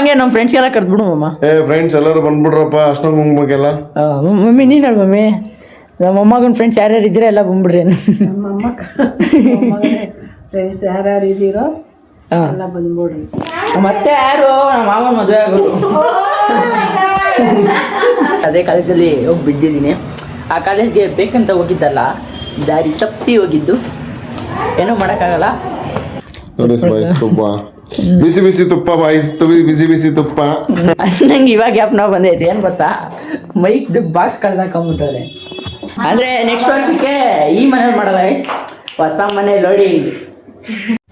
ಹಂಗೆ ನಮ್ಮ ಫ್ರೆಂಡ್ಸ್ಗೆಲ್ಲ ಕರೆದ್ಬಿಡು ಮಮ್ಮ. ಫ್ರೆಂಡ್ಸ್ ಎಲ್ಲರೂ ಬಂದ್ಬಿಡ್ರಪ್ಪ ಅಷ್ಟೊಂದು ಮುಂಗ್ಬೇಕೆಲ್ಲ. ಮಮ್ಮಿ ನೀನು ಹೇಳು ಮಮ್ಮಿ, ನಮ್ಮ ಅಮ್ಮಗನ ಫ್ರೆಂಡ್ಸ್ ಯಾರ್ಯಾರು ಇದ್ದೀರಾ ಎಲ್ಲ ಬಂದ್ಬಿಡ್ರಿ. ನಮ್ಮ ಫ್ರೆಂಡ್ಸ್ ಯಾರ್ಯಾರು ಇದ್ದೀರೋ ಎಲ್ಲ ಬಂದ್ಬಿಡ್ರಿ. ಮತ್ತೆ ಯಾರು ನಮ್ಮ ಮಾಮನ ಮದುವೆ ಆಗೋದು. ಅದೇ ಕಾಲೇಜಲ್ಲಿ ಹೋಗಿ ಬಿದ್ದಿದ್ದೀನಿ. ಆ ಕಾಲೇಜ್ಗೆ ಬೇಕಂತ ಹೋಗಿದ್ದಲ್ಲ, ದಾರಿ ತಪ್ಪಿ ಹೋಗಿದ್ದು. ಏನೂ ಮಾಡೋಕ್ಕಾಗಲ್ಲ. ತುಪ್ಪ ಬಿಸಿ ಬಿಸಿ ತುಪ್ಪ ಬಿಸಿ ಬಿಸಿ ತುಪ್ಪ. ನಂಗೆ ಇವಾಗ ಜ್ಞಾಪನ ಬಂದೈತೆ. ಏನು ಗೊತ್ತಾ, ಮೈಕ್ ಬಾಕ್ಸ್ ಕಳ್ದಾಕೊಂಬಿಟ್ಟವ್ರೆ. ಅಂದರೆ ನೆಕ್ಸ್ಟ್ ವರ್ಷಕ್ಕೆ ಈ ಮನೇಲಿ ಮಾಡಲ್ಲ ಗೈಸ್, ಹೊಸ ಮನೆ ನೋಡಿ.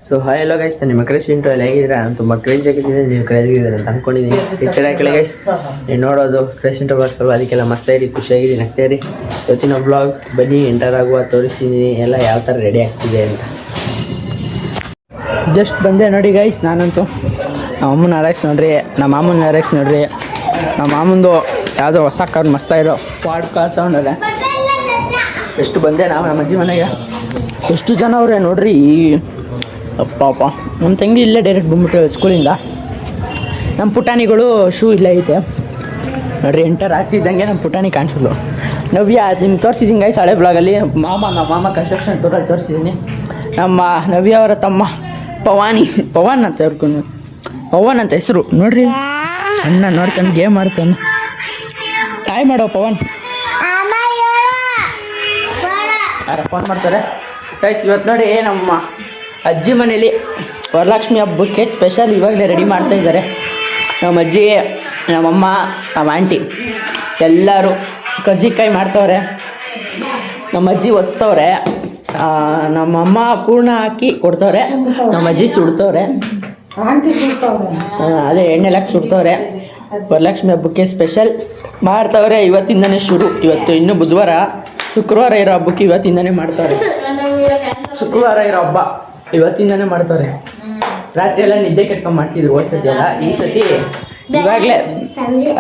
ಸೊ ಹಾಯ್ ಎಲ್ಲೋ ಗೈಸ್, ನಿಮ್ಮ ಕ್ರೇಜ್ ಇಂಟು ಎಲ್ಲ ಹೇಗಿದ್ರೆ ನಾನು ತುಂಬ ಕ್ರೇಜ್ ಆಗಿದ್ದೀನಿ. ನೀವು ಕ್ರೇಜ್ ಆಗಿದ್ದಾರೆ ಅಂತ ಅಂದ್ಕೊಂಡಿದ್ದೀನಿ. ಇರ್ತಾರೆ ಹಾಕಿ ಗೈಸ್, ನೀವು ನೋಡೋದು ಕ್ರೇಜ್ ಇಂಟು ಬಾಕ್ಸ್ ಅಲ್ವ, ಅದಕ್ಕೆಲ್ಲ ಮಸ್ತಾಗಿ ಖುಷಿಯಾಗಿದ್ದೀನಿ. ಆಗ್ತಾಯಿರಿ ಇವತ್ತಿನ ಬ್ಲಾಗ್ ಬನ್ನಿ ಎಂಟರ್ ಆಗುವ ತೋರಿಸಿದ್ದೀನಿ ಎಲ್ಲ ಯಾವ ಥರ ರೆಡಿ ಆಗ್ತಿದೆ ಅಂತ. ಜಸ್ಟ್ ಬಂದೆ ನೋಡಿ ಗೈಸ್. ನಾನಂತೂ ನಮ್ಮ ಅಮ್ಮನ ಆರೈಸ್ ನೋಡ್ರಿ, ನಮ್ಮ ಮಾಮನ ಆರೈಸ್ ನೋಡ್ರಿ. ನಮ್ಮ ಮಾಮಂದು ಯಾವುದೋ ಹೊಸ ಕಾರ್ ಮಸ್ತಾಗಿರೋ ಫಾರ್ಡ್ ಕಾರ್ ತೊಗೊಂಡ್ರೆ. ಎಷ್ಟು ಬಂದೆ ನಾವು ನಮ್ಮ ಅಜ್ಜಿ ಮನೆಗೆ, ಎಷ್ಟು ಜನ ಅವ್ರೆ ನೋಡ್ರಿ. ಅಪ್ಪ ನಮ್ಮ ತಂಗಿ ಇಲ್ಲೇ ಡೈರೆಕ್ಟ್ ಬಂದ್ಬಿಟ್ಟು ಸ್ಕೂಲಿಂದ. ನಮ್ಮ ಪುಟಾಣಿಗಳು ಶೂ ಇಲ್ಲೇ ಐತೆ ನೋಡ್ರಿ. ಎಂಟರ್ ಆಗ್ತಿದ್ದಂಗೆ ನಮ್ಮ ಪುಟಾಣಿ ಕಾಣಿಸೋದು. ನವ್ಯ ನಿಮ್ಗೆ ತೋರಿಸಿದ್ದೀನಿ ಗೈಸ್ ಹಳೆ ಬ್ಲಾಗಲ್ಲಿ. ನಮ್ಮ ಮಾಮ ಕನ್ಸ್ಟ್ರಕ್ಷನ್ ಟೂರಲ್ಲಿ ತೋರಿಸಿದ್ದೀನಿ. ನಮ್ಮ ನವ್ಯ ಅವರ ತಮ್ಮ ಪವನ್ ಅಂತ ಹೇಳ್ಕೊಂಡು, ಪವನ್ ಅಂತ ಹೆಸರು ನೋಡ್ರಿ. ಅಣ್ಣ ನೋಡ್ತಾನೆ ಗೇಮ್ ಆಡ್ತಾನೆ. ಹಾಯ್ ಮಾಡೋ ಪವನ್. ಯಾರ ಫೋನ್ ಮಾಡ್ತಾರೆ ಗೈಸ್. ಇವತ್ತು ನೋಡಿ ನಮ್ಮ ಅಜ್ಜಿ ಮನೇಲಿ ವರಲಕ್ಷ್ಮಿ ಹಬ್ಬಕ್ಕೆ ಸ್ಪೆಷಲ್ ಇವಾಗಲೇ ರೆಡಿ ಮಾಡ್ತಾಯಿದ್ದಾರೆ. ನಮ್ಮ ಅಜ್ಜಿ, ನಮ್ಮಮ್ಮ, ನಮ್ಮ ಆಂಟಿ ಎಲ್ಲರೂ ಕಜ್ಜಿಕಾಯಿ ಮಾಡ್ತವ್ರೆ. ನಮ್ಮ ಅಜ್ಜಿ ಒತ್ತವ್ರೆ, ನಮ್ಮಮ್ಮ ಪೂರ್ಣ ಹಾಕಿ ಕೊಡ್ತವ್ರೆ, ನಮ್ಮ ಅಜ್ಜಿ ಸುಡ್ತವ್ರೆ. ಅದೇ ಎಣ್ಣೆಲಾಕಿ ಸುಡ್ತವ್ರೆ. ವರಲಕ್ಷ್ಮಿ ಹಬ್ಬಕ್ಕೆ ಸ್ಪೆಷಲ್ ಮಾಡ್ತವ್ರೆ. ಇವತ್ತಿಂದನೇ ಶುರು. ಇವತ್ತು ಇನ್ನೂ ಬುಧವಾರ, ಶುಕ್ರವಾರ ಇರೋ ಹಬ್ಬಕ್ಕೆ ಇವತ್ತಿಂದನೇ ಮಾಡ್ತವ್ರೆ. ಶುಕ್ರವಾರ ಇರೋ ಹಬ್ಬ ಇವತ್ತಿಂದನೇ ಮಾಡ್ತವ್ರೆ. ರಾತ್ರಿ ಎಲ್ಲ ನಿದ್ದೆ ಕೆಟ್ಕೊಂಡು ಮಾಡ್ತಿದ್ರು ಹೋದ ಸತಿ ಎಲ್ಲ. ಈ ಸತಿ ಇವಾಗಲೇ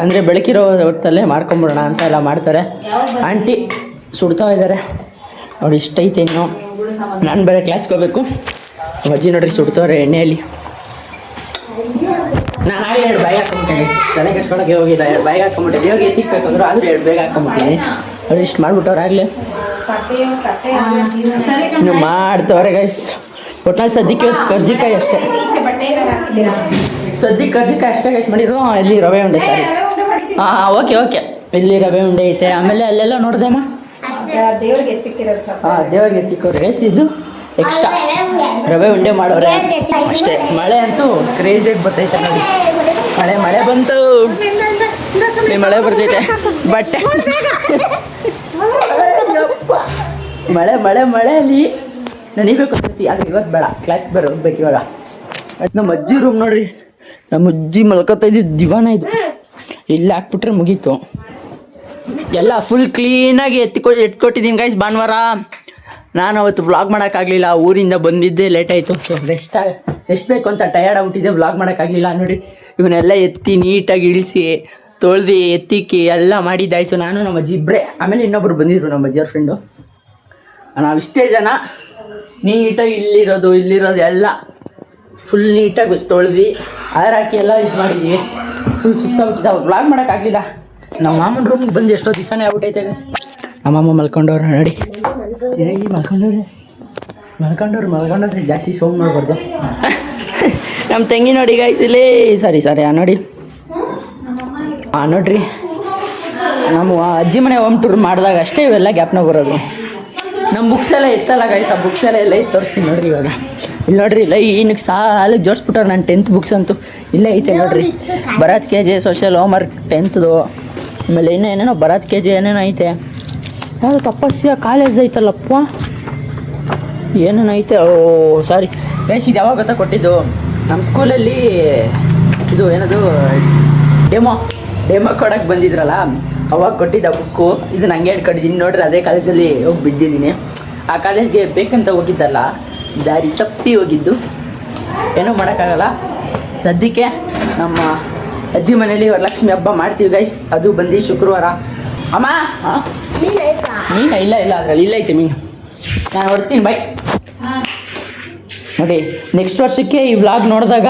ಅಂದರೆ ಬೆಳಕಿರೋ ಹೊತ್ತಲ್ಲೇ ಮಾಡ್ಕೊಂಬಿಡೋಣ ಅಂತ ಎಲ್ಲ ಮಾಡ್ತಾರೆ. ಆಂಟಿ ಸುಡ್ತಾ ಇದ್ದಾರೆ ನೋಡಿ. ಇಷ್ಟೈತೆ ಇನ್ನು. ನಾನು ಬೇರೆ ಕ್ಲಾಸ್ಗೆ ಹೋಗ್ಬೇಕು. ಅಜ್ಜಿ ನೋಡ್ರಿ ಸುಡ್ತವ್ರೆ ಎಣ್ಣೆಯಲ್ಲಿ. ನಾನು ಆಗಲೇ 2 ಬ್ಯಾಗ್ ಹಾಕೊಂಬಿಟ್ಟೇನೆ. ತಲೆ ಕೆಡ್ಸ್ಕೊಳಕ್ಕೆ ಹೋಗಿಲ್ಲ, 2 ಬ್ಯಾಗ್ ಹಾಕೊಂಬಿಟ್ಟೆ. ಇವಾಗ ಎತ್ತಿಕ್ಬೇಕಂದ್ರು ಆದರೂ 2 ಬ್ಯಾಗ್ ಹಾಕೊಂಬಿಟ್ಟಿದ್ದೀನಿ. ಅವ್ರು ಇಷ್ಟು ಮಾಡ್ಬಿಟ್ಟವ್ರು ಆಗಲೇ. ಇನ್ನು ಮಾಡ್ತವ್ರೆ ಗೈಸ್. ಒಟ್ನಲ್ಲಿ ಸದ್ಯಕ್ಕೆ ಕರ್ಜಿಕಾಯಿ ಅಷ್ಟೇ, ಸದ್ಯಕ್ಕೆ ಕರ್ಜಿಕಾಯಿ ಅಷ್ಟೇ ಗೈಸ್ ಮಾಡಿದ್ರು. ಇಲ್ಲಿ ರವೆ ಉಂಡೆ ಸಾರಿ. ಓಕೆ ಇಲ್ಲಿ ರವೆ ಉಂಡೆ ಐತೆ. ಆಮೇಲೆ ಅಲ್ಲೆಲ್ಲ ನೋಡ್ದಮ್ಮ ದೇವ್ರಿಗೆ ಎತ್ತಿಕೊಡ್ರಿ ಗೈಸ್. ಇದು ಎಕ್ಸ್ಟ್ರಾ ರವೆ ಉಂಡೆ ಮಾಡೋರೆ ಅಷ್ಟೇ. ಮಳೆ ಅಂತೂ ಕ್ರೇಜಿಯಾಗಿ ಬರ್ತೈತೆ ನೋಡಿ. ಮಳೆ ಬಂತು, ಮಳೆ ಬರ್ತೈತೆ. ಬಟ್ಟೆ ಮಳೆಯಲ್ಲಿ ನೆನಿಬೇಕು ಅನ್ಸತಿ. ಆದರೆ ಇವತ್ತು ಬೇಡ, ಕ್ಲಾಸ್ಗೆ ಹೋಗ್ಬೇಕು ಇವಾಗ. ನಮ್ಮ ಅಜ್ಜಿ ರೂಮ್ ನೋಡ್ರಿ. ನಮ್ಮ ಅಜ್ಜಿ ಮಲ್ಕೊತಾ ಇದ್ದಿದ್ದು ದಿವಾನ ಇದು. ಇಲ್ಲಿ ಹಾಕ್ಬಿಟ್ರೆ ಮುಗೀತು. ಎಲ್ಲ ಫುಲ್ ಕ್ಲೀನಾಗಿ ಎತ್ಕೊಟ್ಟಿದ್ದೀನಿ ಗೈಸ್. ಭಾನುವಾರ ನಾನು ಅವತ್ತು ವ್ಲಾಗ್ ಮಾಡೋಕ್ಕಾಗಲಿಲ್ಲ, ಊರಿಂದ ಬಂದಿದ್ದೆ ಲೇಟ್ ಆಯಿತು. ಸೊ ರೆಸ್ಟ್ ಬೇಕು ಅಂತ ಟಯರ್ಡ್ ಆಗ್ಬಿಟ್ಟಿದ್ದೆ, ವ್ಲಾಗ್ ಮಾಡೋಕ್ಕಾಗಲಿಲ್ಲ ನೋಡಿ. ಇವನ್ನೆಲ್ಲ ಎತ್ತಿ ನೀಟಾಗಿ ಇಳಿಸಿ ತೊಳ್ದು ಎತ್ತಿಕ್ಕಿ ಎಲ್ಲ ಮಾಡಿದ್ದಾಯಿತು. ನಾನು ನಮ್ಮ ಅಜ್ಜಿ ಇಬ್ಬರೇ. ಆಮೇಲೆ ಇನ್ನೊಬ್ಬರು ಬಂದಿದ್ರು ನಮ್ಮ ಅಜ್ಜಿಯವ್ರ ಫ್ರೆಂಡು. ನಾವಿಷ್ಟೇ ಜನ ನೀಟಾಗಿ ಇಲ್ಲಿರೋದು ಎಲ್ಲ ಫುಲ್ ನೀಟಾಗಿ ತೊಳ್ದು ಹಾಕಿ ಎಲ್ಲ ಇದು ಮಾಡಿದ್ವಿ. ಫುಲ್ ಸುಸ್ತಾಗ್ಬಿಟ್ಟಿದ್ದೆ, ವ್ಲಾಗ್ ಮಾಡೋಕ್ಕಾಗಲಿಲ್ಲ. ನಮ್ಮ ಮಾಮನ ರೂಮ್ಗೆ ಬಂದು ಎಷ್ಟೋ ದಿವಸನೇ ಆಗ್ಬಿಟ್ಟೈತೆ ಗೈಸ್. ನಮ್ಮ ಮಾಮ ಮಲ್ಕೊಂಡವ್ರು ನೋಡಿ. ಮಲ್ಕೊಂಡವ್ರು ಜಾಸ್ತಿ ಸೌಂಡ್ ಮಾಡಬಾರ್ದು. ನಮ್ಮ ತಂಗಿ ನೋಡಿ ಗೈಸ್ ಇಲ್ಲಿ. ಸಾರಿ ನೋಡಿ. ನೋಡ್ರಿ, ನಮ್ಮ ಅಜ್ಜಿ ಮನೆ ಹೋಮ್ ಟೂರ್ ಮಾಡಿದಾಗ ಅಷ್ಟೇ ಇವೆಲ್ಲ ಜ್ಞಾಪನ ಬರೋದು. ನಮ್ಮ ಬುಕ್ಸ್ ಎಲ್ಲ ಇತ್ತಲ್ಲ ಗೈಸ್, ಆ ಬುಕ್ಸ್ ಎಲ್ಲ ಐತೆ ತೋರಿಸ್ತೀನಿ ನೋಡ್ರಿ. ಇವಾಗ ಇಲ್ಲಿ ನೋಡ್ರಿ, ಇಲ್ಲ ಏನಕ್ಕೆ ಸಾಲಿಗೆ ಜೋಡಿಸ್ಬಿಟ್ಟವ್ರು. ನಾನು 10th ಬುಕ್ಸ್ ಅಂತೂ ಇಲ್ಲೇ ಐತೆ ನೋಡ್ರಿ. ಭರತ್ KG ಸೋಷಿಯಲ್ ಹೋಮ್ವರ್ಕ್ 10thದು. ಆಮೇಲೆ ಏನೇನೋ ಭರತ್ KG ಏನೇನೋ ಐತೆ. ಯಾವುದು ತಪಸ್ಯ ಕಾಲೇಜ್ ಐತಲ್ಲಪ್ಪ, ಏನೇನೋ ಐತೆ. ಸಾರಿ ಗೈಸ್, ಇದು ಯಾವಾಗ ಗೊತ್ತಾ ಕೊಟ್ಟಿದ್ದು? ನಮ್ಮ ಸ್ಕೂಲಲ್ಲಿ ಇದು ಏನದು ಡೆಮೋ ಕೊಡೋಕ್ಕೆ ಬಂದಿದ್ರಲ್ಲ, ಅವಾಗ ಕೊಟ್ಟಿದ್ದ ಬುಕ್ಕು. ಇದನ್ನ ಹಂಗೆ ಇಟ್ಕೊಂಡಿದ್ದೀನಿ ನೋಡ್ರಿ. ಅದೇ ಕಾಲೇಜಲ್ಲಿ ಹೋಗಿ ಬಿದ್ದಿದ್ದೀನಿ. ಆ ಕಾಲೇಜ್ಗೆ ಬೇಕಂತ ಹೋಗಿದ್ದಲ್ಲ, ದಾರಿ ತಪ್ಪಿ ಹೋಗಿದ್ದು. ಏನೂ ಮಾಡೋಕ್ಕಾಗಲ್ಲ. ಸದ್ಯಕ್ಕೆ ನಮ್ಮ ಅಜ್ಜಿ ಮನೇಲಿ ವರಲಕ್ಷ್ಮಿ ಹಬ್ಬ ಮಾಡ್ತೀವಿ ಗೈಸ್. ಅದು ಬಂದು ಶುಕ್ರವಾರ. ಅಮ್ಮ ಮೀನ ಇಲ್ಲ ಅದರಲ್ಲಿ ಇಲ್ಲ ಐತೆ ಮೀನು. ನಾನು ಹೊರ್ತೀನಿ ಬೈ. ನೋಡಿ ನೆಕ್ಸ್ಟ್ ವರ್ಷಕ್ಕೆ ಈ ವ್ಲಾಗ್ ನೋಡಿದಾಗ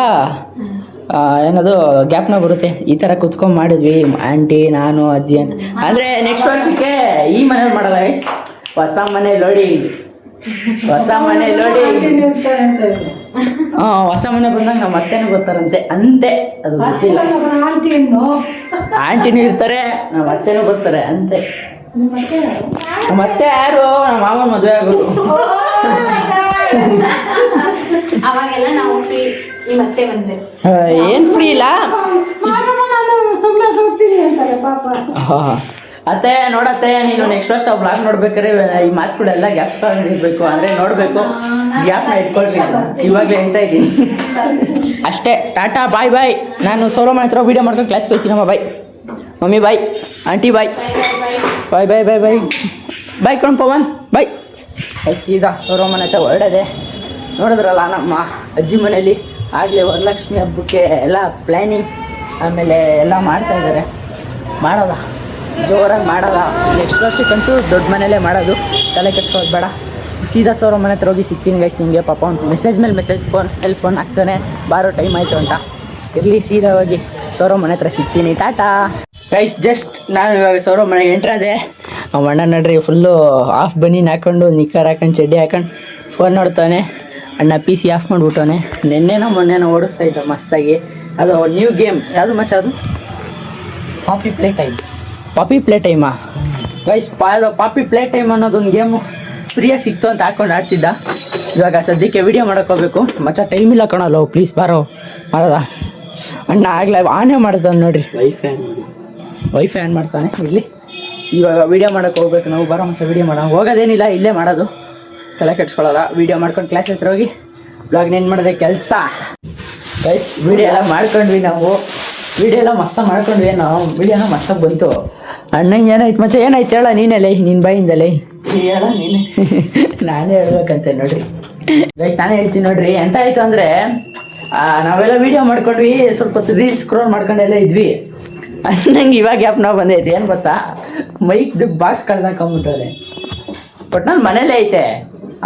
ಏನದು ಗ್ಯಾಪ್ನ ಬರುತ್ತೆ. ಈ ಥರ ಕುತ್ಕೊಂಡು ಮಾಡಿದ್ವಿ ಆಂಟಿ ನಾನು ಅಜ್ಜಿ ಅಂತ. ಅಂದರೆ ನೆಕ್ಸ್ಟ್ ವರ್ಷಕ್ಕೆ ಈ ಮನೇಲಿ ಮಾಡಲ್ಲ ಗೈಸ್, ಹೊಸ ಮನೆ ಲೋಡಿಂಗ್. ಹೊಸ ಮನೆ ಲೋಡಿಂಗ್. ಹೊಸ ಮನೆ ಬಂದಾಗ ನಮ್ಮ ಅತ್ತೆನೂ ಬರ್ತಾರಂತೆ ಅಂತೆ, ಅದು ಗೊತ್ತಿಲ್ಲ. ಆಂಟಿನೂ ಇರ್ತಾರೆ, ನಮ್ಮ ಅತ್ತೆನೂ ಬರ್ತಾರೆ ಅಂತೆ. ಮತ್ತೆ ಯಾರು ನಮ್ಮ ಮಾವನ ಮದುವೆ ಆಗೋದು. ಅವಾಗೆಲ್ಲ ನಾವು ಫ್ರೀ, ಮತ್ತೆ ಬಂದ್ರೆ ಏನ್ ಫ್ರೀ ಇಲ್ಲ. ಸುಮ್ಮನೆ ಸುಡ್ತೀನಿ ಅಂತಾರೆ ಪಾಪ. ಅತ್ತೆ ನೋಡತ್ತೆ, ನೀನು ನೆಕ್ಸ್ಟ್ ವರ್ಷ ಬ್ಲಾಗ್ ನೋಡ್ಬೇಕಾದ್ರೆ ಈ ಮಾತುಗಳೆಲ್ಲ ಗ್ಯಾಪ್ಸ್ ಇರಬೇಕು, ಅಂದ್ರೆ ನೋಡ್ಬೇಕು, ಗ್ಯಾಪ್ನ ಇಟ್ಕೊಳ್ರಿ. ಇವಾಗಲೇ ಹೇಳ್ತಾ ಇದ್ದೀನಿ ಅಷ್ಟೇ. ಟಾಟಾ ಬಾಯ್ ಬಾಯ್. ನಾನು ಸೋಲೋ ಹತ್ರ ವೀಡಿಯೋ ಮಾಡ್ಕೊಂಡು ಕ್ಲಾಸ್ಗೆ ಹೋಗ್ತೀನಮ್ಮ. ಬಾಯ್ ಮಮ್ಮಿ, ಬಾಯ್ ಆಂಟಿ, ಬಾಯ್ ಬಾಯ್ ಬಾಯ್ ಬಾಯ್ ಬಾಯ್ ಬಾಯ್ ಕಣ್ ಪವನ್, ಬಾಯ್. ಸೀದಾ ಸೌರ ಮನೆ ಹತ್ರ ಹೊರಡದೆ. ನೋಡಿದ್ರಲ್ಲ ನಮ್ಮ ಅಜ್ಜಿ ಮನೇಲಿ ಆಗಲೇ ವರಲಕ್ಷ್ಮಿ ಹಬ್ಬಕ್ಕೆ ಎಲ್ಲ ಪ್ಲ್ಯಾನಿಂಗ್ ಆಮೇಲೆ ಎಲ್ಲ ಮಾಡ್ತಾಯಿದ್ದಾರೆ. ಮಾಡೋದ ಜೋರಾಗಿ ಮಾಡೋದ. ನೆಕ್ಸ್ಟ್ ವರ್ಷಕ್ಕಂತೂ ದೊಡ್ಡ ಮನೇಲೇ ಮಾಡೋದು, ತಲೆ ಕೆಡ್ಸ್ಕೊಳ್ಳೋದು ಬೇಡ. ಸೀದಾ ಸೌರ ಮನೆ ಹತ್ರ ಹೋಗಿ ಸಿಗ್ತೀನಿ ಗೈಸ್ ನಿಮಗೆ. ಪಾಪ ಒಂದು ಮೆಸೇಜ್ ಮೇಲೆ ಮೆಸೇಜ್, ಫೋನ್ ಹಾಕ್ತಾನೆ ಬಾರೋ ಟೈಮ್ ಆಯಿತು ಅಂತ. ಇರಲಿ, ಸೀದಾ ಹೋಗಿ ಸೌರ ಮನೆ ಹತ್ರ ಸಿಗ್ತೀನಿ. ಟಾಟಾ ಗೈಸ್. ಜಸ್ಟ್ ನಾನು ಇವಾಗ ಸೌರ ಮನೆಗೆ ಎಂಟ್ರಾದೆ. ನಮ್ಮ ಅಣ್ಣ ನೋಡ್ರಿ ಫುಲ್ಲು ಆಫ್ ಬನೀನ್ ಹಾಕ್ಕೊಂಡು, ನಿಕ್ಕರ್ ಹಾಕೊಂಡು, ಚಡ್ಡಿ ಹಾಕೊಂಡು ಫೋನ್ ನೋಡ್ತಾನೆ. ಅಣ್ಣ ಪಿ ಸಿ ಆಫ್ ಮಾಡಿಬಿಟ್ಟವನೆ. ಮೊನ್ನೆನೋ ಓಡಿಸ್ತಾ ಇದ್ದ ಮಸ್ತಾಗಿ. ಅದು ನ್ಯೂ ಗೇಮ್ ಯಾವುದು ಮಚ್ಚ, ಅದು ಪಾಪಿ ಪ್ಲೇ ಟೈಮಾ ಗೈಸ್. ಅದು ಪಾಪಿ ಪ್ಲೇ ಟೈಮ್ ಅನ್ನೋದೊಂದು ಗೇಮು ಫ್ರೀಯಾಗಿ ಸಿಕ್ತು ಅಂತ ಹಾಕ್ಕೊಂಡು ಆಡ್ತಿದ್ದ. ಇವಾಗ ಸದ್ಯಕ್ಕೆ ವಿಡಿಯೋ ಮಾಡೋಕ್ಕೋಗ್ಬೇಕು ಮಚ್ಚ, ಟೈಮ್ ಇಲ್ಲ ಕಣಲ್ಲ. ಪ್ಲೀಸ್ ಬಾರೋ ಮಾಡೋದ. ಅಣ್ಣ ಆಗಲೇ ಆನೇ ಮಾಡ್ತಾನೆ ನೋಡ್ರಿ, ವೈಫೈ ಆನ್ ಮಾಡ್ತಾನೆ. ಇಲ್ಲಿ ಇವಾಗ ವೀಡಿಯೋ ಮಾಡೋಕ್ಕೆ ಹೋಗ್ಬೇಕು ನಾವು. ಬರೋ ಮಚ್ಚ ವೀಡಿಯೋ ಮಾಡೋಣ. ಹೋಗೋದೇನಿಲ್ಲ, ಇಲ್ಲೇ ಮಾಡೋದು, ತಲೆ ಕೆಡ್ಸ್ಕೊಳ್ಳಲ್ಲ. ವೀಡಿಯೋ ಮಾಡ್ಕೊಂಡು ಕ್ಲಾಸ್ ಹತ್ರ ಹೋಗಿ ಬ್ಲಾಗ್ನ ಏನು ಮಾಡಿದೆ ಕೆಲಸ ಗೈಸ್. ವೀಡಿಯೋ ಎಲ್ಲ ಮಾಡ್ಕೊಂಡ್ವಿ ನಾವು. ವೀಡಿಯೋ ಎಲ್ಲ ಮಸ್ತ ಮಾಡ್ಕೊಂಡ್ವಿ ನಾವು. ವೀಡಿಯೋನ ಮಸ್ತಾಗಿ ಬಂತು. ಅಣ್ಣಂಗೆ ಏನಾಯ್ತು ಮಚ್ಚ, ಏನಾಯ್ತು ಹೇಳ ನೀನಲ್ಲೇ, ನಿನ್ನ ಬಾಯಿಂದಲೇ ಹೇಳ ನೀನು. ನಾನೇ ಹೇಳ್ಬೇಕಂತೆ ನೋಡ್ರಿ ಗೈಸ್. ನಾನೇ ಹೇಳ್ತೀನಿ ನೋಡ್ರಿ. ಎಂತ ಆಯಿತು ಅಂದರೆ, ನಾವೆಲ್ಲ ವೀಡಿಯೋ ಮಾಡ್ಕೊಂಡ್ವಿ, ಸ್ವಲ್ಪ ಹೊತ್ತು ರೀಲ್ಸ್ ಸ್ಕ್ರೋಲ್ ಮಾಡ್ಕೊಂಡೆಲ್ಲ ಇದ್ವಿ. ಅಣ್ಣಂಗೆ ಇವಾಗ ಗ್ಯಾಪ್ ನಾವು ಬಂದೈತಿ. ಏನು ಗೊತ್ತಾ, ಮೈಕ್ದು ಬಾಕ್ಸ್ ಕಳ್ದಾಕೊಂಬಿಟ್ಟವ್ರೆ. ಬಟ್ ನಾನು ಮನೇಲೇ ಐತೆ.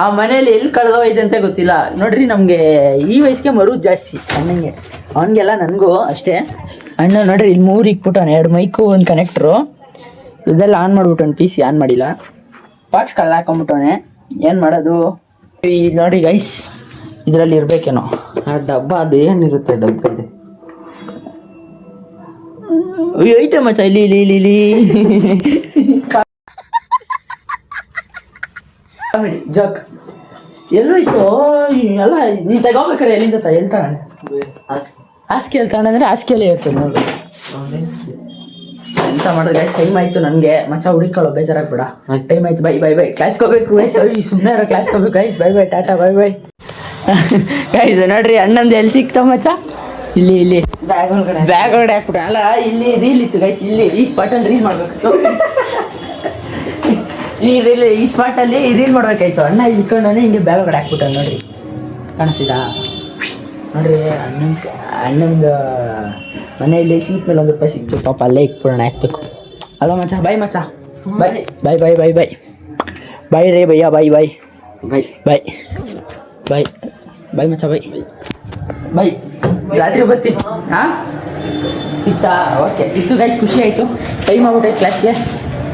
ಆ ಮನೇಲಿ ಎಲ್ಲಿ ಕಳೆದೋಯ್ತು ಅಂತ ಗೊತ್ತಿಲ್ಲ ನೋಡ್ರಿ. ನಮಗೆ ಈ ವಯಸ್ಸಿಗೆ ಮರುದು ಜಾಸ್ತಿ ಅಣ್ಣಂಗೆ, ಅವನಿಗೆಲ್ಲ ನನಗೂ ಅಷ್ಟೇ. ಅಣ್ಣ ನೋಡ್ರಿ ಇಲ್ಲಿ 3 ಇಕ್ಬಿಟ್ಟವನು, 2 ಮೈಕು, 1 ಕನೆಕ್ಟ್ರು. ಇದೆಲ್ಲ ಆನ್ ಮಾಡ್ಬಿಟ್ಟವನು, ಪಿ ಸಿ ಆನ್ ಮಾಡಿಲ್ಲ. ಬಾಕ್ಸ್ ಕಳ್ದು ಹಾಕೊಂಬಿಟ್ಟವನೆ. ಏನು ಮಾಡೋದು ಈ ನೋಡಿ ಗೈಸ್. ಇದರಲ್ಲಿ ಇರಬೇಕೇನೋ ಆ ಡಬ್ಬ. ಅದು ಏನಿರುತ್ತೆ ಡಬ್ಬದಲ್ಲಿ ಐತೆ ಮಚ್ಚ, ಇಲ್ಲಿ ಇಲ್ಲಿ ಇಲ್ಲಿ ಇಲ್ಲಿ ಜಕ್ ಎಲ್ಲೋಯ್ತು ಎಲ್ಲ. ನೀ ತಗೋಬೇಕಾರೆ ಎಲ್ಲಿಂದ ಹೇಳ್ತಾಳೆ ಹಾಸಿಗೆ ಹೇಳ್ತಾಳೆ ಅಂದರೆ ಹಾಸಿಗೆಲ್ಲೇ ಇರ್ತದೆ ನೋಡಿ. ಎಂತ ಮಾಡೋದು ಗೈಸ್, ಟೈಮ್ ಆಯಿತು ನನಗೆ ಮಚ್ಚ. ಹುಡುಕೊಳ್ಳೋ ಬೇಜಾರಾಗ್ಬೇಡ, ಟೈಮ್ ಆಯ್ತು. By bye by. ಕ್ಲಾಸ್ಗೆ ಹೋಗ್ಬೇಕು ಗೈಸ್. ಸುಮ್ಮನೆ ಇರೋ ಕ್ಲಾಸ್ಗೆ ಹೋಗ್ಬೇಕು guys. Bye by, Tata bye bye guys. ನೋಡ್ರಿ ಅಣ್ಣಂದು ಎಲ್ಲಿ ಸಿಕ್ತಾವ ಮಚ್ಚ, ಇಲ್ಲಿ ಬ್ಯಾಗ್ ಒಳಗಡೆ ಹಾಕ್ಬಿಟ್ಟ. ಅಲ್ಲ ಇಲ್ಲಿ ರೀಲ್ ಇತ್ತು ಗೈಸ್. ಇಲ್ಲಿ ಈ ಸ್ಪಾಟಲ್ಲಿ ರೀಲ್ ಮಾಡ್ಬೇಕಿತ್ತು. ಈ ಸ್ಪಾಟಲ್ಲಿ ರೀಲ್ ಮಾಡ್ಬೇಕಾಯ್ತು. ಅಣ್ಣ ಇಲ್ಲಿ ಇಟ್ಕೊಂಡಾನೆ ಹಿಂಗೆ ಬ್ಯಾಗ್ ಒಳಗಡೆ ಹಾಕ್ಬಿಟ್ಟ ನೋಡ್ರಿ. ಕಾಣಿಸ್ತಿದಾ ನೋಡ್ರಿ. ಅಣ್ಣಂದು ಮನೆಯಲ್ಲಿ ಸೀಟ್ ಮೇಲೆ ₹1 ಸಿಕ್ತು. ಪಾಪ ಅಲ್ಲೇ ಇಟ್ಬಿಡೋಣ, ಹಾಕ್ಬೇಕು ಅಲ್ಲ ಮಚ್ಚ. ಬಾಯ್ ಮಚ್ಚ, ಬಾಯ್ ಬಾಯ್ ಬಾಯ್ ಬಾಯ್ ಬಾಯ್ ಬಾಯ್ ರೇ ಭಯ್ಯ. ಬಾಯ್ ಬಾಯ್ ಬಾಯ್ ಬಾಯ್ ಬಾಯ್ ಬಾಯ್ ಮಚ್ಚ. ಬಾಯ್ ಬಾಯ್. ರಾತ್ರಿ ಬರ್ತೀನಿ. ಹಾಂ ಸಿಗ್ತಾ? ಓಕೆ ಸಿಕ್ತು ಗೈಸ್, ಖುಷಿ ಆಯಿತು. ಟೈಮ್ ಆಗ್ಬಿಟ್ಟೈತೆ ಕ್ಲಾಸ್ಗೆ.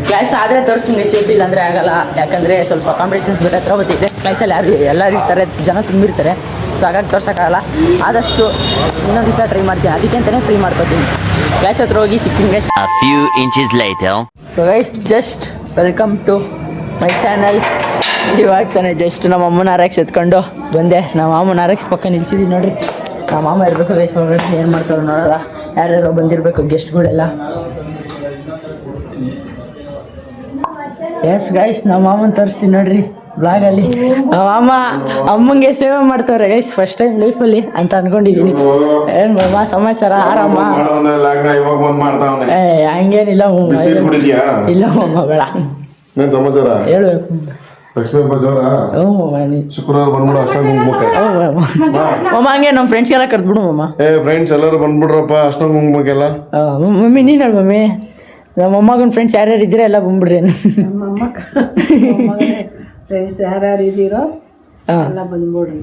ಕ್ಲಾಸ್ ಆದರೆ ತೋರಿಸ್ತೀನಿ ಗೈಸ್, ಇಲ್ಲ ಅಂದರೆ ಆಗಲ್ಲ. ಯಾಕಂದರೆ ಸ್ವಲ್ಪ ಕಾಂಪಿಟೇಷನ್ಸ್ ಬೇರೆ ಹತ್ರ ಬರ್ತಿದೆ. ಕ್ಲಾಸಲ್ಲಿ ಎಲ್ಲರೂ ಇರ್ತಾರೆ, ಜನ ತುಂಬಿರ್ತಾರೆ. ಸೊ ಹಾಗಾಗಿ ತೋರ್ಸೋಕ್ಕಾಗಲ್ಲ. ಆದಷ್ಟು ಇನ್ನೊಂದು ದಿವಸ ಟ್ರೈ ಮಾಡ್ತೀನಿ, ಅದಕ್ಕೆ ಅಂತಲೇ ಫ್ರೀ ಮಾಡ್ಕೊತೀನಿ. ಕ್ಲಾಸ್ ಹತ್ರ ಹೋಗಿ ಸಿಗ್ತೀನಿ guys. So guys, just welcome to my channel. ಇವಾಗ ತಾನೆ ಜಸ್ಟ್ ನಮ್ಮ ಅಮ್ಮನ ಆರಕ್ಸ್ ಎತ್ಕೊಂಡು ಬಂದೆ. ನಮ್ಮ ಅಮ್ಮನ ಆರಕ್ಸ್ ಪಕ್ಕ ನಿಲ್ಸಿದ್ದೀನಿ ನೋಡ್ರಿ. ನಮ್ಮ ಮಾಮ ಇರಬೇಕು ಗೈಸ್ ಒಳಗಡೆ. ಏನು ಮಾಡ್ತಾರೆ ನೋಡೋದ, ಯಾರ್ಯಾರೋ ಬಂದಿರಬೇಕು ಗೆಸ್ಟ್ಗಳೆಲ್ಲ. ಎಸ್ ಗೈಸ್, ನಮ್ಮ ಮಾಮನ ತೋರಿಸ್ತೀನಿ ನೋಡ್ರಿ ಬ್ಲಾಗಲ್ಲಿ. ಮಾಮ ಅಮ್ಮಂಗೆ ಸೇವೆ ಮಾಡ್ತಾರೆ ಗೈಸ್, ಫಸ್ಟ್ ಟೈಮ್ ಲೈಫಲ್ಲಿ ಅಂತ ಅನ್ಕೊಂಡಿದ್ದೀನಿ. ಏನು ಮಾಮ ಸಮಾಚಾರ, ಆರಾಮ? ಹಂಗೇನಿಲ್ಲ ಇಲ್ಲ ಮಾಮ, ಬೇಡ ಸಮಾಚಾರ ಹೇಳ್ಬೇಕು. ಶುಕ್ರವಾರ ಬಂದ್ಬಿಡು ಅಷ್ಟ ಕುಂಕುಮಕ್ಕೆ. ಮಾಮ ಹಂಗೆ ನಮ್ಮ ಫ್ರೆಂಡ್ಸ್ಗೆಲ್ಲ ಕರೆದ್ಬಿಡು ಮಾಮ. ಫ್ರೆಂಡ್ಸ್ ಎಲ್ಲರೂ ಬಂದ್ಬಿಡ್ರಪ್ಪ ಅಷ್ಟ ಕುಂಕುಮಕ್ಕೆಲ್ಲ. ಮಮ್ಮಿ ನೀನು ಹೇಳು ಮಮ್ಮಿ, ನಮ್ಮ ಅಮ್ಮಗನ ಫ್ರೆಂಡ್ಸ್ ಯಾರ್ಯಾರು ಇದ್ದೀರಾ ಎಲ್ಲ ಬಂದ್ಬಿಡ್ರಿ. ನಮ್ಮ ಫ್ರೆಂಡ್ಸ್ ಯಾರ್ಯಾರು ಇದ್ದೀರೋ ಎಲ್ಲ ಬಂದ್ಬಿಡ್ರಿ.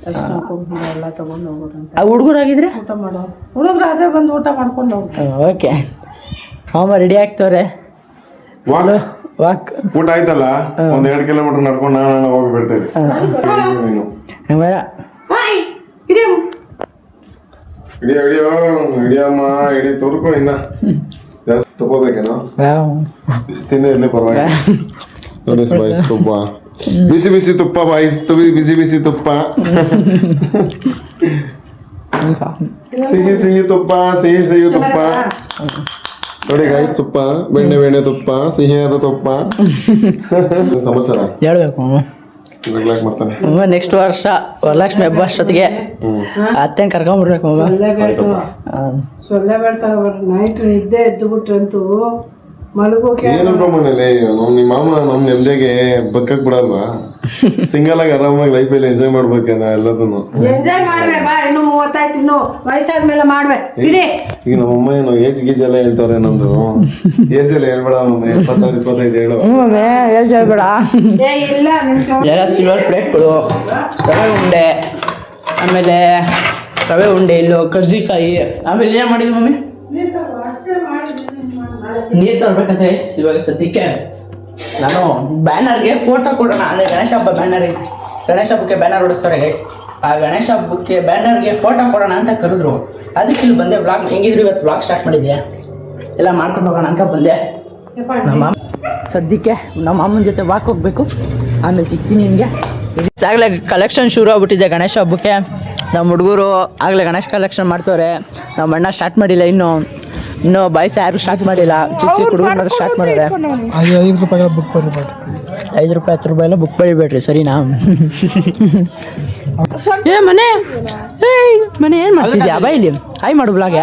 ಅರ್ಶಿನ ಕುಂಕುಮ ಎಲ್ಲ ತಗೊಂಡು ಹೋಗೋರಂತ ಆ ಹುಡುಗರಾಗಿದ್ರೆ ಊಟ ಮಾಡೋ ಹುಡುಗರು ಅದೇ ಬಂದು ಊಟ ಮಾಡ್ಕೊಂಡು ಹೋಗ್ತಾರೆ. ಓಕೆ ಅಮ್ಮ ರೆಡಿ ಆಗ್ತವ್ರೆ ವಾಕ್ ವಾಕ್ ಊಟ ಆಯ್ತಲ್ಲ ಒಂದ್ 2 ಕಿಲೋಮೀಟರ್ ನಡ್ಕೊಂಡು ನಾನು ಹೋಗಿ ಬಿಡ್ತೇವೆ ಬೇಡ ಹಿಡಿಯಮ್ಮ ಹಿಡಿ ತುರ್ಕೊ ಇನ್ನ ಜಾಸ್ತಿ ತಗೋಬೇಕೇನೋ ತಿನ್ನಿ ಇರ್ಲಿ ಪರವಾಗಿಲ್ಲ ನೋಡಿ ಬಾಯ್ಸ್ ತುಪ್ಪ ಬಿಸಿ ಬಿಸಿ ತುಪ್ಪ ಬಾಯ್ಸ್ ಬಿಸಿ ಬಿಸಿ ತುಪ್ಪ ಸಿಹಿ ಸಿಹಿ ತುಪ್ಪ ಸಿಹಿ ಸಿಹಿ ತುಪ್ಪ ನೋಡಿ ಗಾಯ್ಸ್ ತುಪ್ಪ ಬೆಣ್ಣೆ ತುಪ್ಪ ಸಿಹಿಯಾದ ತುಪ್ಪ ಸಮಾಚಾರ ಹೇಳ್ಬೇಕು ಇವಾಗ್ಲಾಕ್ ಮಾಡ್ತಾನೆ ನೆಕ್ಸ್ಟ್ ವರ್ಷ ವರಲಕ್ಷ್ಮಿ ಹಬ್ಬ ಅಷ್ಟೊತ್ತಿಗೆ ಅತ್ತೆನ ಕರ್ಕೊಂಡ್ಬಿಡ್ಬೇಕು ಸೊಳ್ಳೆ ಬೇಡ ತಗೋಬಾರ್ದು. ನೈಟ್ ನಿದ್ದೆ ಎದ್ದು ಬಿಟ್ರಂತೂ ಮಲಗೋಕೆ ಏನಪ್ಪ ಮನೇಲಿ ನಿಮ್ಮ ಮಾಮ ನಮ್ ನೆಮ್ಮದಿಗೆ ಬದುಕಕ್ ಬಿಡಲ್ವಾ? ಸಿಂಗಲ್ ಆಗಿ ಆರಾಮಾಗಿ ಲೈಫಲ್ಲಿ ಎಂಜಾಯ್ ಮಾಡ್ಬೇಕೇನ ಎಲ್ಲದನ್ನು. ಎಂಜಾಯ್ ಮಾಡ್ವೆ ಬಾ, ಇನ್ನು 35 ಇನ್ನು ವಯಸ್ಸಾದ್ಮೇಲೆ ಮಾಡ್ವೆ ಇಡಿ. ಈಗ ನಮ್ಮಮ್ಮ ಏನು ಏಜ್ ಗೀಜ್ ಎಲ್ಲ ಹೇಳ್ತಾವ್ರೆ, ನಮ್ದು ಏಜ್ ಎಲ್ಲ ಹೇಳ್ಬೇಡ ಮಮ್ಮಿ, 25 ಹೇಳು. ಹೇಳ್ಬೇಡ. ಏ ಇಲ್ಲ ನಿಮ್ ಎಲ್ಲ ಸಿಲ್ವರ್ ಪ್ಲೇಟ್ಗಳು, ರವೆ ಉಂಡೆ, ಆಮೇಲೆ ರವೆ ಉಂಡೆ, ಇಲ್ಲೋ ಕರ್ಜಿಕಾಯಿ, ಆಮೇಲೆ ಏನು ಮಾಡಿದ್ವಿ ಮಮ್ಮಿ? ನೀರು ತರ್ಬೇಕಂತ ಇವಾಗ ಸದ್ಯಕ್ಕೆ ನಾನು ಬ್ಯಾನರ್ಗೆ ಫೋಟೋ ಕೊಡೋಣ ಅಂದರೆ ಗಣೇಶ ಹಬ್ಬ ಬ್ಯಾನರ್ ಐತಿ, ಗಣೇಶ ಹಬ್ಬಕ್ಕೆ ಬ್ಯಾನರ್ ಹೊಡಿಸ್ತಾರೆ ಗೈಸ್. ಆ ಗಣೇಶ ಹಬ್ಬಕ್ಕೆ ಬ್ಯಾನರ್ಗೆ ಫೋಟೋ ಕೊಡೋಣ ಅಂತ ಕರೆದ್ರು, ಅದಕ್ಕೆ ಇಲ್ಲಿ ಬಂದೆ. ವ್ಲಾಗ್ ಹೆಂಗಿದ್ರು ಇವತ್ತು ವ್ಲಾಗ್ ಸ್ಟಾರ್ಟ್ ಮಾಡಿದ್ದೆ, ಎಲ್ಲ ಮಾಡ್ಕೊಂಡು ಹೋಗೋಣ ಅಂತ ಬಂದೆ. ನಮ್ಮ ಸದ್ಯಕ್ಕೆ ನಮ್ಮ ಅಮ್ಮನ ಜೊತೆ ವಾಕ್ ಹೋಗ್ಬೇಕು, ಆಮೇಲೆ ಸಿಗ್ತೀನಿ ನಿಮಗೆ. ಆಗಲೇ ಕಲೆಕ್ಷನ್ ಶುರು ಆಗ್ಬಿಟ್ಟಿದೆ ಗಣೇಶ ಹಬ್ಬಕ್ಕೆ. ನಮ್ಮ ಹುಡುಗರು ಆಗಲೇ ಗಣೇಶ ಕಲೆಕ್ಷನ್ ಮಾಡ್ತವ್ರೆ, ನಮ್ಮ ಅಣ್ಣ ಸ್ಟಾರ್ಟ್ ಮಾಡಿಲ್ಲ, ಇನ್ನೂ ಬಾಯ್ಸ್ ಯಾರು ಸ್ಟಾರ್ಟ್ ಮಾಡಿಲ್ಲ. ಚಿಕ್ಕ ಚಿಕ್ಕ ಹುಡುಗರು ಮಾತ್ರ ಸ್ಟಾರ್ಟ್ ಮಾಡಿದ್ರೆ. 5 ರೂಪಾಯಿ ಬುಕ್ ಬರೀಬೇಡ್ರಿ, 5 ರೂಪಾಯಿ 10 ರೂಪಾಯಿ ಎಲ್ಲ ಬುಕ್ ಬರೀಬೇಡ್ರಿ, ಸರಿನಾ? ಏ ಮನೆ ಮನೆ ಏನು ಮಾಡ್ತಿದ್ಯಾ ಬಾ ಇಲ್ಲಿ? ಹಾಯ್ ಮಾಡು ಬ್ಲಾಗ್.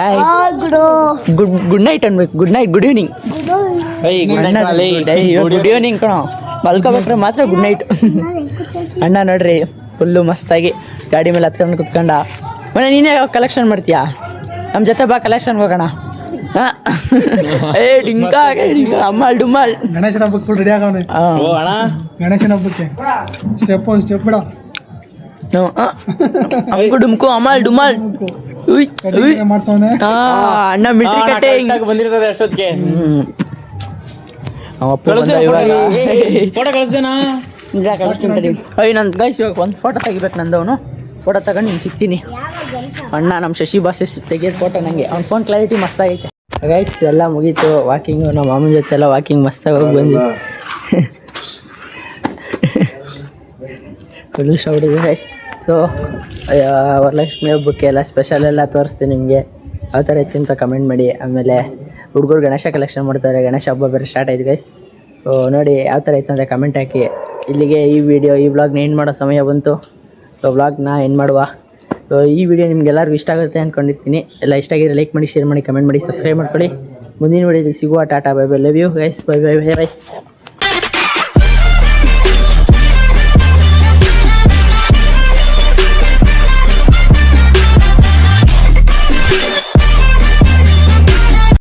ಗುಡ್ ನೈಟ್ ಅನ್ಬೇಕು, good night, good evening. Good evening ಕಣೋ, ಮಲ್ಕೋಬೇಕ್ರೆ ಮಾತ್ರ ಗುಡ್ ನೈಟ್. ಅಣ್ಣ ನೋಡ್ರಿ ಫುಲ್ಲು ಮಸ್ತಾಗಿ ಗಾಡಿ ಮೇಲೆ ಹತ್ಕೊಂಡು ಕುತ್ಕೊಂಡ. ಮನೆ ನೀನೇ ಕಲೆಕ್ಷನ್ ಮಾಡ್ತೀಯಾ? ನಮ್ಮ ಜೊತೆ ಬಾ ಕಲೆಕ್ಷನ್ಗೆ ಹೋಗೋಣ. ಏ ಡಿಂಕ ಅಮ್ಮಾಳ್ ಡುಮ್ಮಾಳ್. ಗಣೇಶನ ಹಬ್ಬಕ್ಕೆ ಫುಲ್ ರೆಡಿ ಆಗವನೆ. ಗಣೇಶನ ಹಬ್ಬಕ್ಕೆ ಸ್ಟೆಪ್ ಬಿಡ, ಅಂಕು ಡುಮ್ಕು ಅಮ್ಮಾಳ್ ಡುಮ್ಮಾಳ್. ಮಾಡ್ಸವನೆ ಅಣ್ಣ ಮಿಟ್ರಿ ಕಟ್ಟೆ ಬಂದಿರ್ತದೆ ಅಷ್ಟೊತ್ತಿಗೆ. ನನ್ನ ಗೈಸ್ ಇವಾಗ ಒಂದು ಫೋಟೋ ತೆಗಿಬೇಕು ನಂದವನು. ಫೋಟೋ ತಗೊಂಡು ನಿಂಗೆ ಸಿಗ್ತೀನಿ. ಅಣ್ಣ ನಮ್ಮ ಶಶಿ ಬಾಸೆ ತೆಗಿಯೋದು ಫೋಟೋ ನನಗೆ. ಅವ್ನ ಫೋನ್ ಕ್ಲಾರಿಟಿ ಮಸ್ತಾಗೈತೆ ಗೈಸ್. ಎಲ್ಲ ಮುಗೀತು ವಾಕಿಂಗು, ನಮ್ಮ ಮಾಮನ ಜೊತೆ ಎಲ್ಲ ವಾಕಿಂಗ್ ಮಸ್ತಾಗಿ ಹೋಗಿ ಬಂದ್ವಿ. ಫುಲ್ಲು ಶೌಟ್ ಇದೆ ಗೈಸ್. ಸೊ ವರಲಕ್ಷ್ಮಿ ಹಬ್ಬಕ್ಕೆ ಎಲ್ಲ ಸ್ಪೆಷಲ್ ಎಲ್ಲ ತೋರಿಸ್ತೀನಿ ನಿಮಗೆ, ಯಾವ ಥರ ಇತ್ತು ಅಂತ ಕಮೆಂಟ್ ಮಾಡಿ. ಆಮೇಲೆ ಹುಡುಗರು ಗಣೇಶ ಕಲೆಕ್ಷನ್ ಮಾಡ್ತಾರೆ, ಗಣೇಶ ಹಬ್ಬ ಬೇರೆ ಸ್ಟಾರ್ಟ್ ಆಯ್ತು ಗೈಸ್. ಸೊ ನೋಡಿ ಯಾವ ಥರ ಇತ್ತು ಅಂದರೆ ಕಮೆಂಟ್ ಹಾಕಿ. ಇಲ್ಲಿಗೆ ಈ ವ್ಲಾಗ್ನ ಎಂಡ್ ಮಾಡೋ ಸಮಯ ಬಂತು. ಸೊ ವ್ಲಾಗ್ನ ಎಂಡ್ ಮಾಡುವ. ಸೊ ಈ ವಿಡಿಯೋ ನಿಮ್ಗೆಲ್ಲರಿಗೂ ಇಷ್ಟ ಆಗುತ್ತೆ ಅಂದ್ಕೊಂಡಿರ್ತೀನಿ. ಎಲ್ಲ ಇಷ್ಟ ಆಗಿದ್ರೆ ಲೈಕ್ ಮಾಡಿ, ಶೇರ್ ಮಾಡಿ, ಕಮೆಂಟ್ ಮಾಡಿ, ಸಬ್ಸ್ಕ್ರೈಬ್ ಮಾಡ್ಕೊಳ್ಳಿ. ಮುಂದಿನ ವಿಡಿಯೋದಲ್ಲಿ ಸಿಗುವ. Tata, bye bye, love you guys, bye bye bye by.